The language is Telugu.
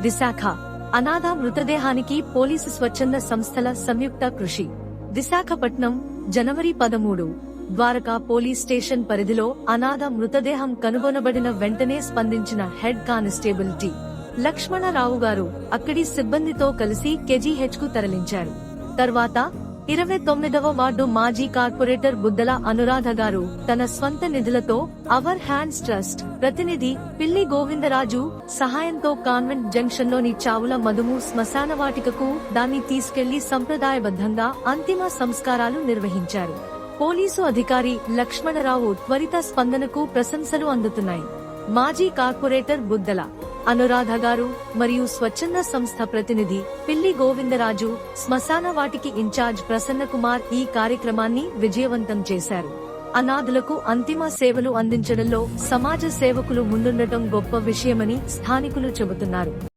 విశాఖ అనాథ మృతదేహానికి పోలీసు స్వచ్ఛంద సంస్థల సంయుక్త కృషి. విశాఖపట్నం జనవరి 13. ద్వారకా పోలీస్ స్టేషన్ పరిధిలో అనాథ మృతదేహం కనుగొనబడిన వెంటనే స్పందించిన హెడ్ కానిస్టేబుల్ టి. లక్ష్మణరావు గారు అక్కడి సిబ్బందితో కలిసి KGH కు తరలించారు. తర్వాత 29వ వార్డు మాజీ కార్పొరేటర్ బుద్దల అనురాధ గారు తన స్వంత నిధులతో అవర్ హ్యాండ్స్ ట్రస్ట్ ప్రతినిధి పిల్లి గోవిందరాజు సహాయంతో కాన్వెంట్ జంక్షన్లోని చావుల మధుము శ్మశానవాటికకు దాన్ని తీసుకెళ్లి సంప్రదాయబద్ధంగా అంతిమ సంస్కారాలు నిర్వహించారు. పోలీసు అధికారి లక్ష్మణరావు త్వరిత స్పందనకు ప్రశంసలు అందుతున్నాయి. మాజీ కార్పొరేటర్ బుద్దల అనురాధ గారు మరియు స్వచ్ఛంద సంస్థ ప్రతినిధి పిల్లి గోవిందరాజు, శ్మశాన వాటికి ఇన్ఛార్జ్ ప్రసన్న కుమార్ ఈ కార్యక్రమాన్ని విజయవంతం చేశారు. అనాథులకు అంతిమ సేవలు అందించడంలో సమాజ సేవకులు ముందుండటం గొప్ప విషయమని స్థానికులు చెబుతున్నారు.